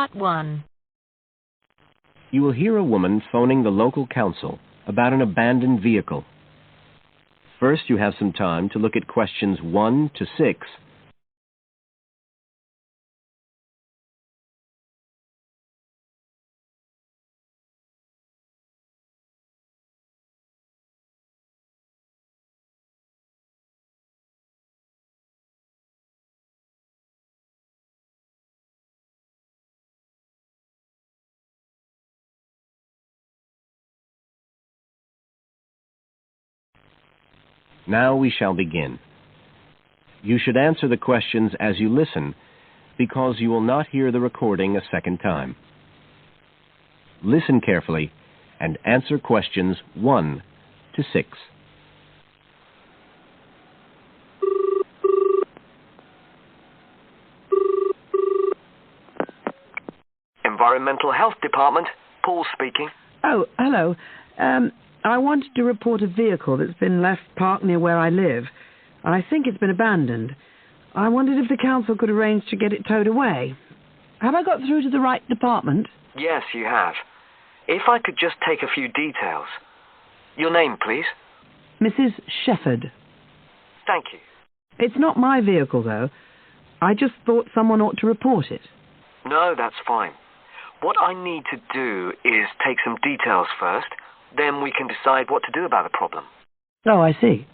Part 1. You will hear a woman phoning the local council about an abandoned vehicle. First, you have some time to look at questions 1 to 6. Now we shall begin. You should answer the questions as you listen, because you will not hear the recording a second time. Listen carefully and answer questions 1 to 6. Environmental Health Department, Paul speaking. Oh, hello. I wanted to report a vehicle that's been left parked near where I live. I think it's been abandoned. I wondered if the council could arrange to get it towed away. Have I got through to the right department? Yes, you have. If I could just take a few details. Your name, please? Mrs. Shepherd. Thank you. It's not my vehicle, though. I just thought someone ought to report it. No, that's fine. What I need to do is take some details first, then we can decide what to do about the problem. Oh, I see.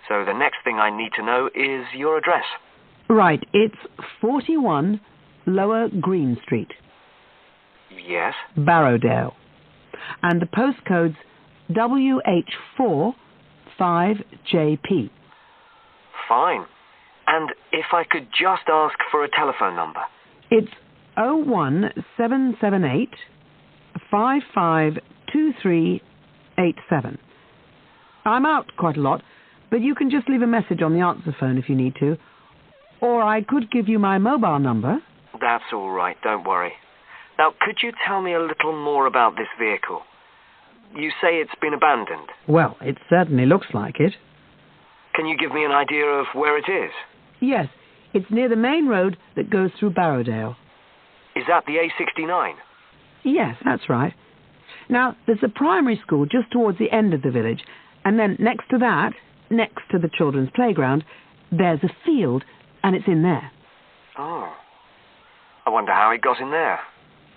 So the next thing I need to know is your address. Right, it's 41 Lower Green Street, Yes? Barrowdale. And the postcode's WH4 5JP. Fine. And if I could just ask for a telephone number. It's 01778 552387. I'm out quite a lot, but you can just leave a message on the answer phone if you need to. Or I could give you my mobile number. That's all right, don't worry. Now, could you tell me a little more about this vehicle? You say it's been abandoned. Well, it certainly looks like it. Can you give me an idea of where it is? Yes, it's near the main road that goes through Barrowdale. Is that the A69? Yes, that's right. Now, there's a primary school just towards the end of the village, and then next to that, next to the children's playground, there's a field, and it's in there. Oh. I wonder how it got in there.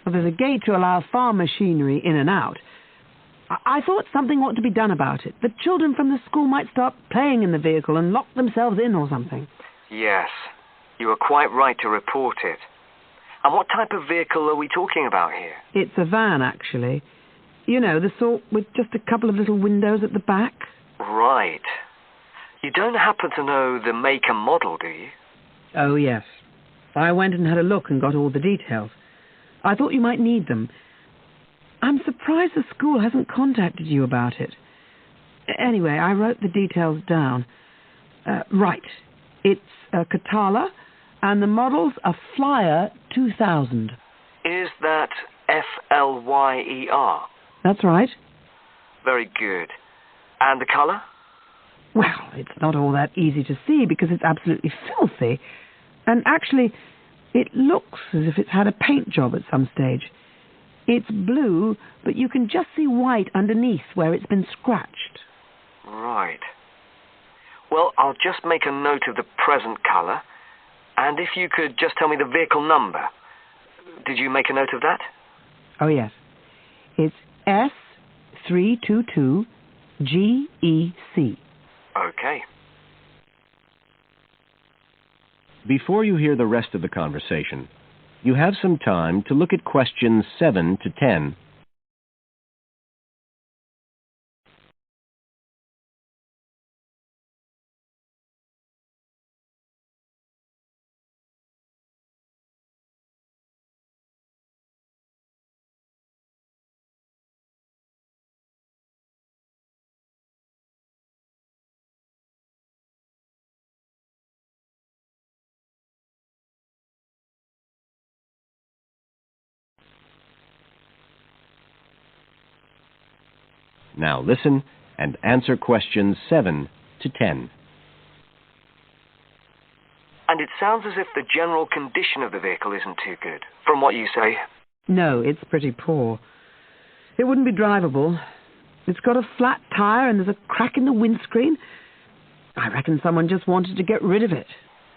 Well, there's a gate to allow farm machinery in and out. I thought something ought to be done about it. The children from the school might start playing in the vehicle and lock themselves in or something. Yes. You were quite right to report it. And what type of vehicle are we talking about here? It's a van, actually. You know, the sort with just a couple of little windows at the back. Right. You don't happen to know the make and model, do you? Oh, yes. I went and had a look and got all the details. I thought you might need them. I'm surprised the school hasn't contacted you about it. Anyway, I wrote the details down. Right. It's a Catala, and the model's a Flyer 2000. Is that Flyer? That's right. Very good. And the colour? Well, it's not all that easy to see because it's absolutely filthy. And actually, it looks as if it's had a paint job at some stage. It's blue, but you can just see white underneath where it's been scratched. Right. Well, I'll just make a note of the present colour. And if you could just tell me the vehicle number. Did you make a note of that? Oh, yes. It's S322GEC. Okay. Before you hear the rest of the conversation, you have some time to look at questions 7 to 10. Now listen and answer questions 7 to 10. And it sounds as if the general condition of the vehicle isn't too good, from what you say. No, it's pretty poor. It wouldn't be drivable. It's got a flat tyre and there's a crack in the windscreen. I reckon someone just wanted to get rid of it.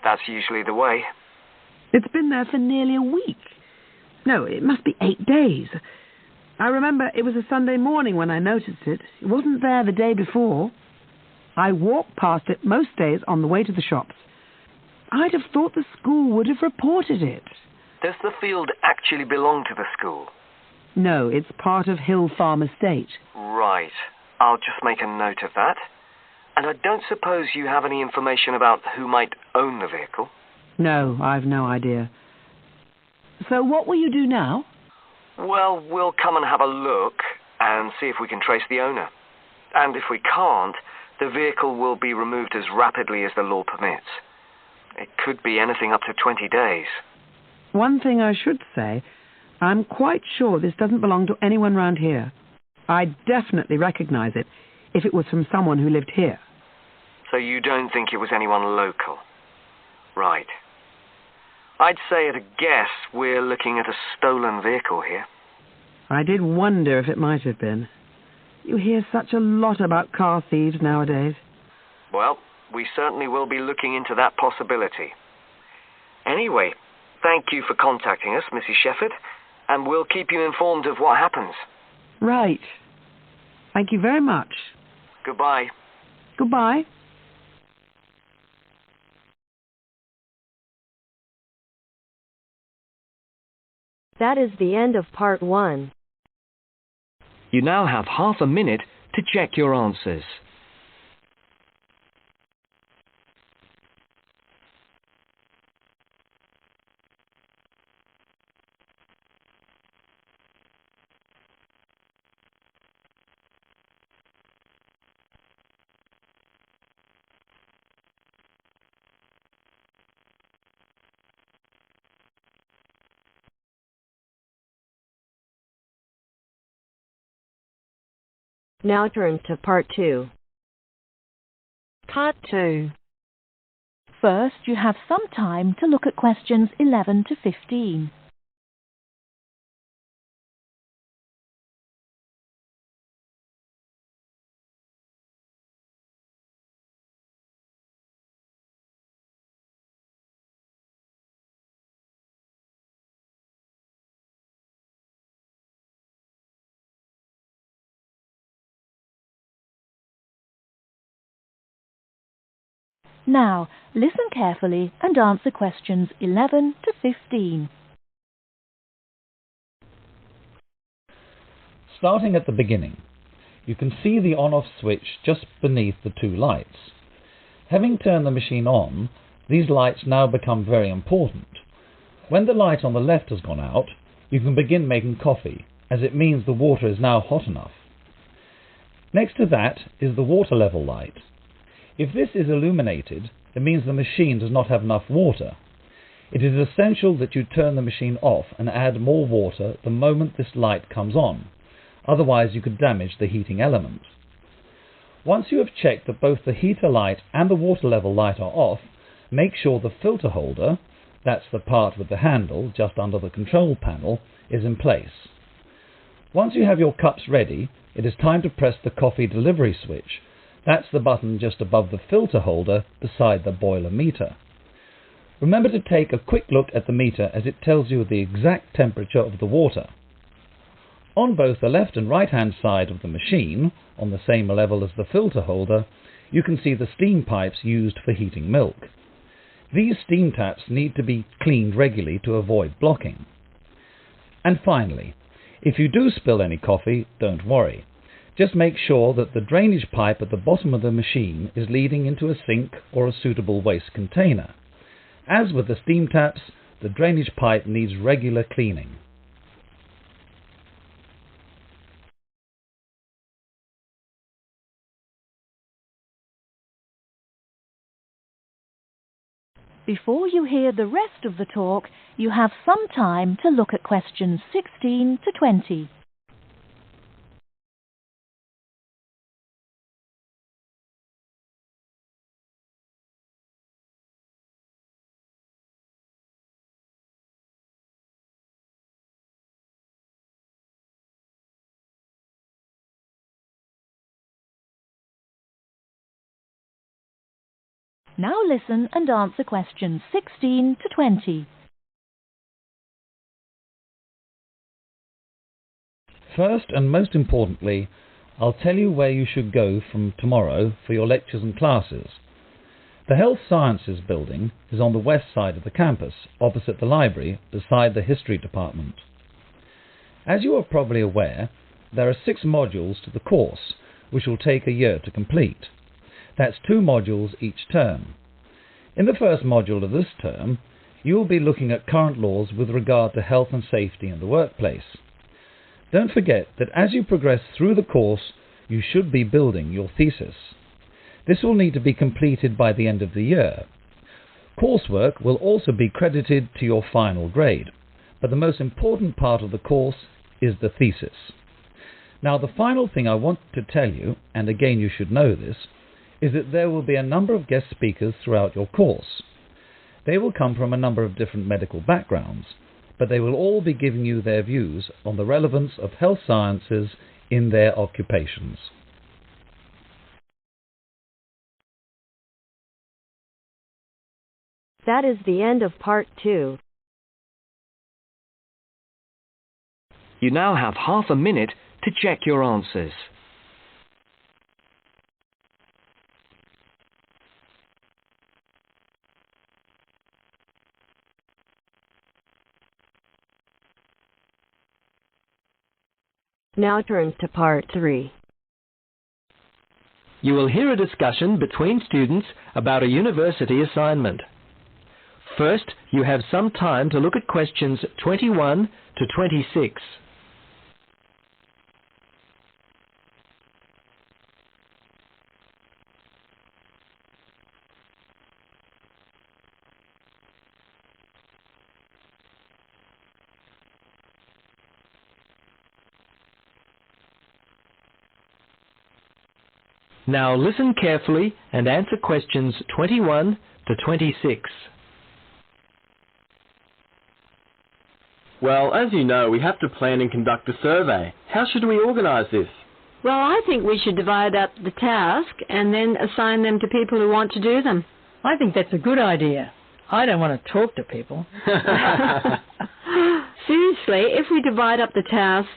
That's usually the way. It's been there for nearly a week. No, it must be 8 days. I remember it was a Sunday morning when I noticed it. It wasn't there the day before. I walk past it most days on the way to the shops. I'd have thought the school would have reported it. Does the field actually belong to the school? No, it's part of Hill Farm Estate. Right. I'll just make a note of that. And I don't suppose you have any information about who might own the vehicle? No, I've no idea. So what will you do now? Well, we'll come and have a look and see if we can trace the owner. And if we can't, the vehicle will be removed as rapidly as the law permits. It could be anything up to 20 days. One thing I should say, I'm quite sure this doesn't belong to anyone round here. I'd definitely recognize it if it was from someone who lived here. So you don't think it was anyone local? Right. I'd say at a guess we're looking at a stolen vehicle here. I did wonder if it might have been. You hear such a lot about car thieves nowadays. Well, we certainly will be looking into that possibility. Anyway, thank you for contacting us, Mrs. Shefford, and we'll keep you informed of what happens. Right. Thank you very much. Goodbye. Goodbye. That is the end of part 1. You now have half a minute to check your answers. Now turn to part 2. Part 2. First, you have some time to look at questions 11 to 15. Now, listen carefully and answer questions 11 to 15. Starting at the beginning, you can see the on-off switch just beneath the two lights. Having turned the machine on, these lights now become very important. When the light on the left has gone out, you can begin making coffee, as it means the water is now hot enough. Next to that is the water level light. If this is illuminated, it means the machine does not have enough water. It is essential that you turn the machine off and add more water the moment this light comes on. Otherwise you could damage the heating element. Once you have checked that both the heater light and the water level light are off, make sure the filter holder, that's the part with the handle just under the control panel, is in place. Once you have your cups ready, it is time to press the coffee delivery switch. That's the button just above the filter holder beside the boiler meter. Remember to take a quick look at the meter as it tells you the exact temperature of the water. On both the left and right hand side of the machine, on the same level as the filter holder, you can see the steam pipes used for heating milk. These steam taps need to be cleaned regularly to avoid blocking. And finally, if you do spill any coffee, don't worry. Just make sure that the drainage pipe at the bottom of the machine is leading into a sink or a suitable waste container. As with the steam taps, the drainage pipe needs regular cleaning. Before you hear the rest of the talk, you have some time to look at questions 16 to 20. Now listen and answer questions 16 to 20. First and most importantly, I'll tell you where you should go from tomorrow for your lectures and classes. The Health Sciences building is on the west side of the campus, opposite the library, beside the History Department. As you are probably aware, there are 6 modules to the course, which will take a year to complete. That's 2 modules each term. In the first module of this term, you will be looking at current laws with regard to health and safety in the workplace. Don't forget that as you progress through the course, you should be building your thesis. This will need to be completed by the end of the year. Coursework will also be credited to your final grade, but the most important part of the course is the thesis. Now, the final thing I want to tell you, and again you should know this, is that there will be a number of guest speakers throughout your course. They will come from a number of different medical backgrounds, but they will all be giving you their views on the relevance of health sciences in their occupations. That is the end of part 2. You now have half a minute to check your answers. Now turn to part 3. You will hear a discussion between students about a university assignment. First, you have some time to look at questions 21 to 26. Now listen carefully and answer questions 21 to 26. Well, as you know, we have to plan and conduct a survey. How should we organise this? Well, I think we should divide up the task and then assign them to people who want to do them. I think that's a good idea. I don't want to talk to people. Seriously, if we divide up the tasks,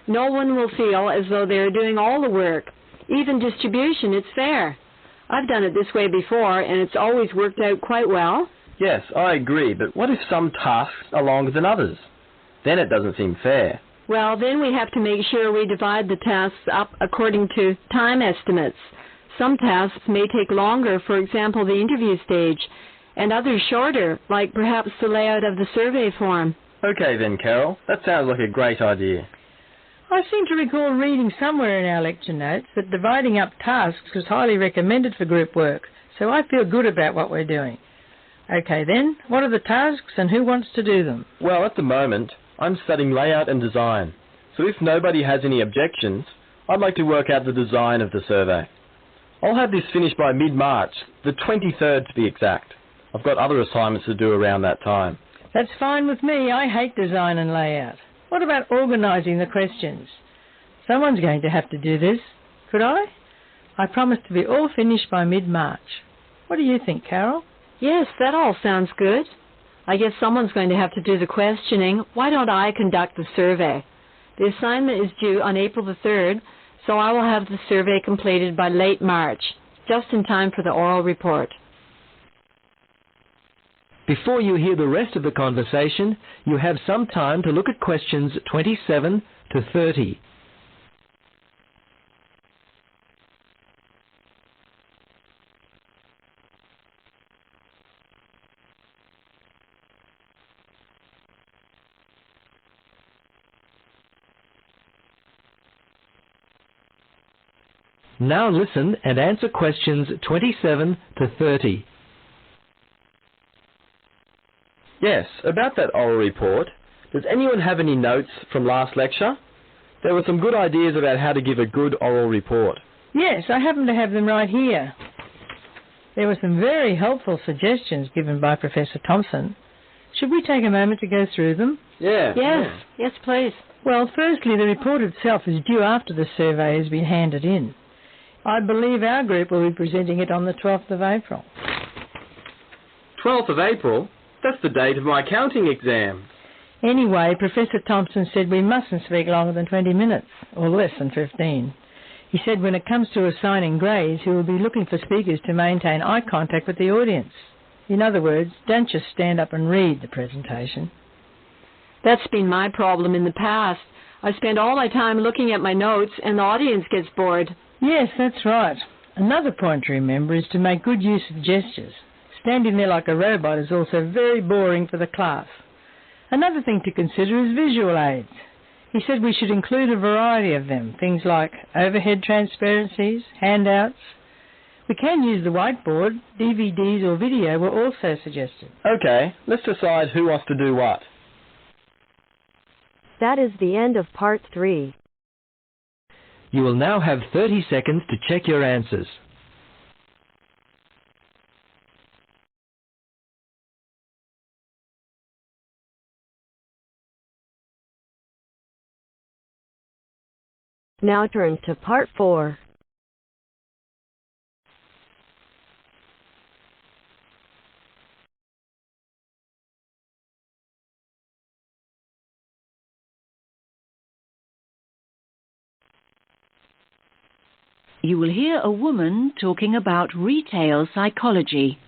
no one will feel as though they're doing all the work. Even distribution, it's fair. I've done it this way before, and it's always worked out quite well. Yes, I agree, but what if some tasks are longer than others? Then it doesn't seem fair. Well, then we have to make sure we divide the tasks up according to time estimates. Some tasks may take longer, for example, the interview stage, and others shorter, like perhaps the layout of the survey form. Okay then, Carol. That sounds like a great idea. I seem to recall reading somewhere in our lecture notes that dividing up tasks was highly recommended for group work, so I feel good about what we're doing. Okay then, what are the tasks and who wants to do them? Well, at the moment, I'm studying layout and design, so if nobody has any objections, I'd like to work out the design of the survey. I'll have this finished by mid-March, the 23rd to be exact. I've got other assignments to do around that time. That's fine with me. I hate design and layout. What about organising the questions? Someone's going to have to do this. Could I? I promise to be all finished by mid-March. What do you think, Carol? Yes, that all sounds good. I guess someone's going to have to do the questioning. Why don't I conduct the survey? The assignment is due on April the 3rd, so I will have the survey completed by late March, just in time for the oral report. Before you hear the rest of the conversation, you have some time to look at questions 27 to 30. Now listen and answer questions 27 to 30. Yes, about that oral report, does anyone have any notes from last lecture? There were some good ideas about how to give a good oral report. Yes, I happen to have them right here. There were some very helpful suggestions given by Professor Thompson. Should we take a moment to go through them? Yeah. Yes, please. Well, firstly, the report itself is due after the survey has been handed in. I believe our group will be presenting it on the 12th of April. 12th of April? That's the date of my accounting exam. Anyway, Professor Thompson said we mustn't speak longer than 20 minutes, or less than 15. He said when it comes to assigning grades, he will be looking for speakers to maintain eye contact with the audience. In other words, don't just stand up and read the presentation. That's been my problem in the past. I spend all my time looking at my notes and the audience gets bored. Yes, that's right. Another point to remember is to make good use of gestures. Standing there like a robot is also very boring for the class. Another thing to consider is visual aids. He said we should include a variety of them, things like overhead transparencies, handouts. We can use the whiteboard, DVDs or video were also suggested. Okay, let's decide who wants to do what. That is the end of part 3. You will now have 30 seconds to check your answers. Now turn to part 4. You will hear a woman talking about retail psychology.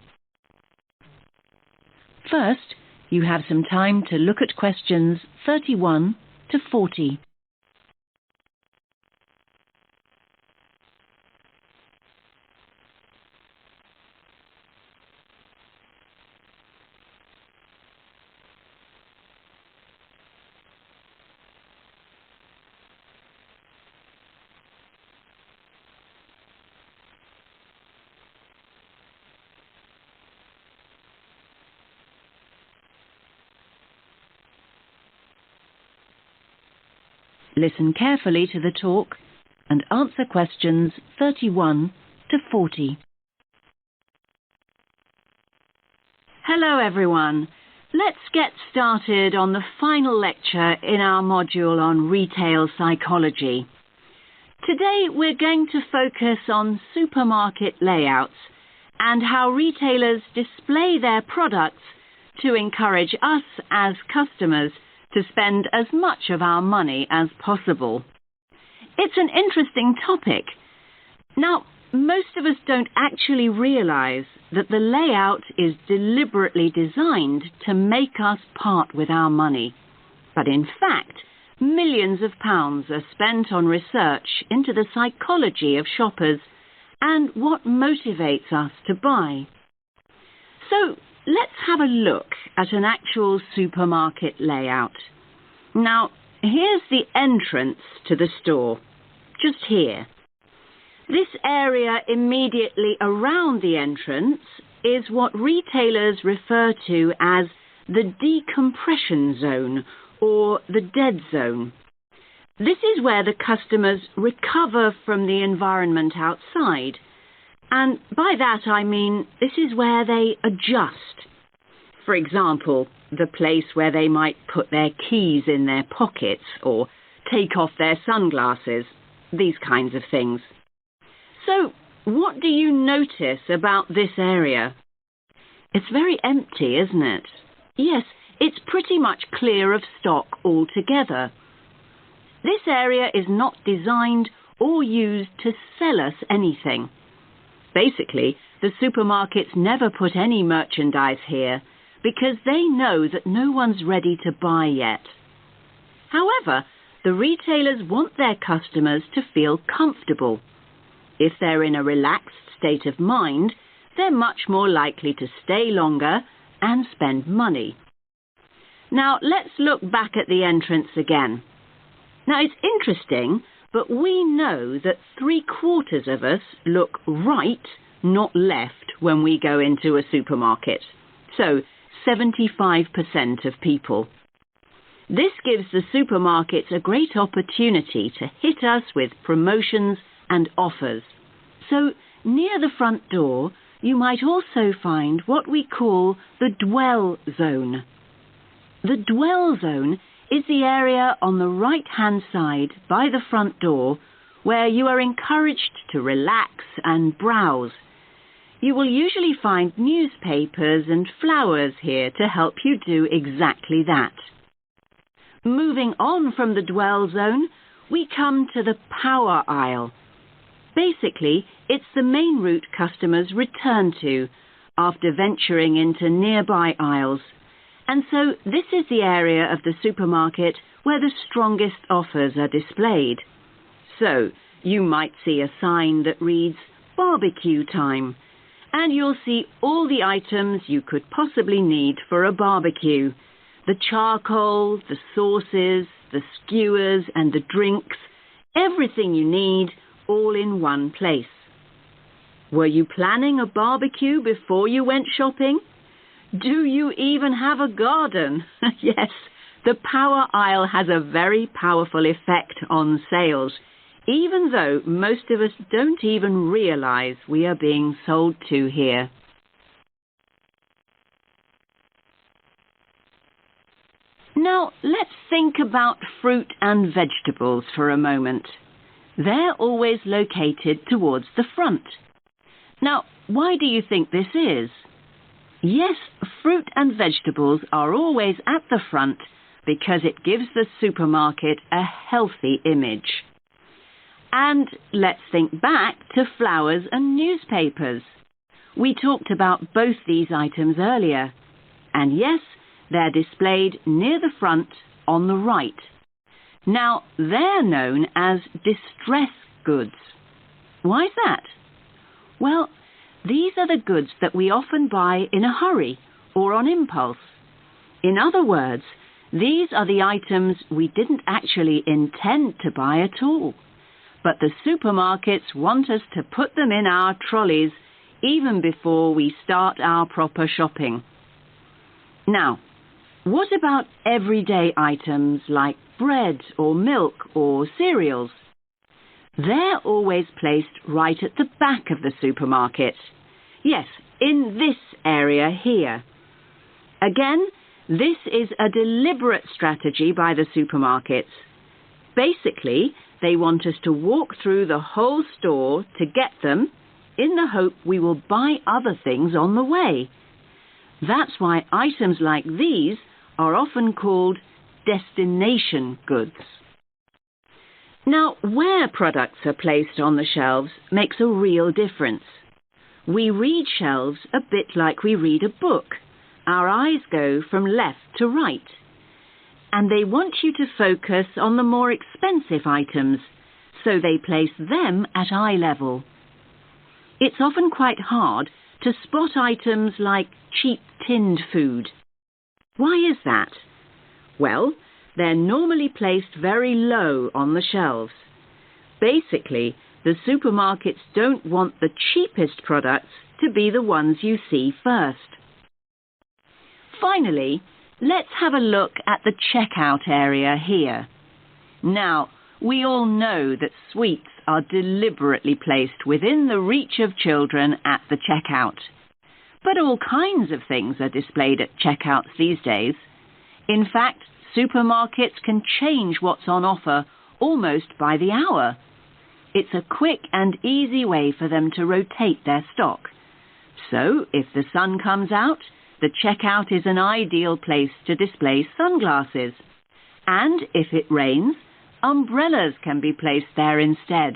First, you have some time to look at questions 31 to 40. Listen carefully to the talk and answer questions 31 to 40. Hello everyone. Let's get started on the final lecture in our module on retail psychology. Today we're going to focus on supermarket layouts and how retailers display their products to encourage us as customers to spend as much of our money as possible. It's an interesting topic. Now, most of us don't actually realise that the layout is deliberately designed to make us part with our money. But in fact, millions of pounds are spent on research into the psychology of shoppers and what motivates us to buy. So, let's have a look at an actual supermarket layout. Now, here's the entrance to the store, just here. This area immediately around the entrance is what retailers refer to as the decompression zone or the dead zone. This is where the customers recover from the environment outside. And by that I mean this is where they adjust. For example, the place where they might put their keys in their pockets or take off their sunglasses, these kinds of things. So, what do you notice about this area? It's very empty, isn't it? Yes, it's pretty much clear of stock altogether. This area is not designed or used to sell us anything. Basically, the supermarkets never put any merchandise here because they know that no one's ready to buy yet. However, the retailers want their customers to feel comfortable. If they're in a relaxed state of mind, they're much more likely to stay longer and spend money. Now, let's look back at the entrance again. Now, it's interesting, but we know that 3/4 of us look right, not left, when we go into a supermarket. So, 75% of people. This gives the supermarkets a great opportunity to hit us with promotions and offers. So, near the front door, you might also find what we call the dwell zone. The dwell zone is the area on the right-hand side by the front door where you are encouraged to relax and browse. You will usually find newspapers and flowers here to help you do exactly that. Moving on from the dwell zone, we come to the power aisle. Basically, it's the main route customers return to after venturing into nearby aisles. And so this is the area of the supermarket where the strongest offers are displayed. So you might see a sign that reads barbecue time, and you'll see all the items you could possibly need for a barbecue. The charcoal, the sauces, the skewers and the drinks, everything you need, all in one place. Were you planning a barbecue before you went shopping? Do you even have a garden? Yes, the power aisle has a very powerful effect on sales, even though most of us don't even realize we are being sold to here. Now, let's think about fruit and vegetables for a moment. They're always located towards the front. Now, why do you think this is? Yes, fruit and vegetables are always at the front because it gives the supermarket a healthy image. And let's think back to flowers and newspapers. We talked about both these items earlier. And yes, they're displayed near the front on the right. Now, they're known as distress goods. Why is that? Well, these are the goods that we often buy in a hurry or on impulse. In other words, these are the items we didn't actually intend to buy at all. But the supermarkets want us to put them in our trolleys even before we start our proper shopping. Now, what about everyday items like bread or milk or cereals? They're always placed right at the back of the supermarket. Yes, in this area here. Again, this is a deliberate strategy by the supermarkets. Basically, they want us to walk through the whole store to get them in the hope we will buy other things on the way. That's why items like these are often called destination goods. Now, where products are placed on the shelves makes a real difference. We read shelves a bit like we read a book. Our eyes go from left to right. And they want you to focus on the more expensive items, so they place them at eye level. It's often quite hard to spot items like cheap tinned food. Why is that? Well, they're normally placed very low on the shelves. Basically, the supermarkets don't want the cheapest products to be the ones you see first. Finally, let's have a look at the checkout area here. Now, we all know that sweets are deliberately placed within the reach of children at the checkout. But all kinds of things are displayed at checkouts these days. In fact, supermarkets can change what's on offer almost by the hour. It's a quick and easy way for them to rotate their stock. So, if the sun comes out, the checkout is an ideal place to display sunglasses. And if it rains, umbrellas can be placed there instead.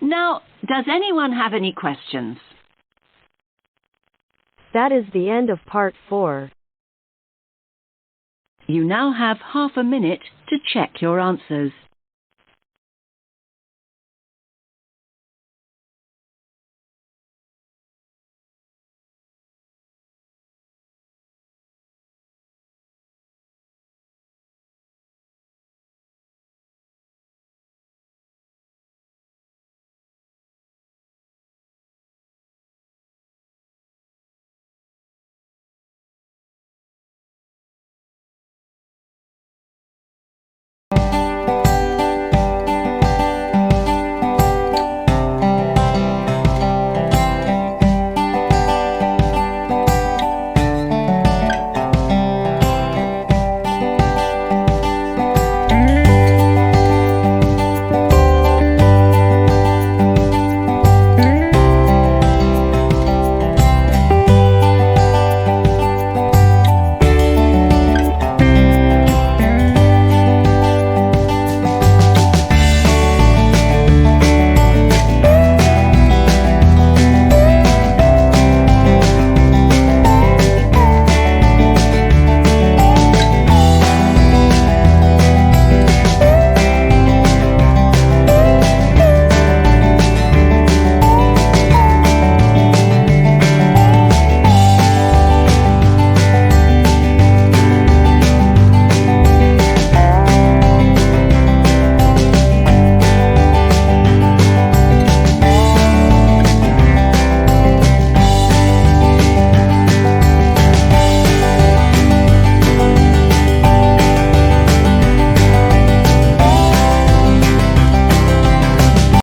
Now, does anyone have any questions? That is the end of part 4. You now have half a minute to check your answers.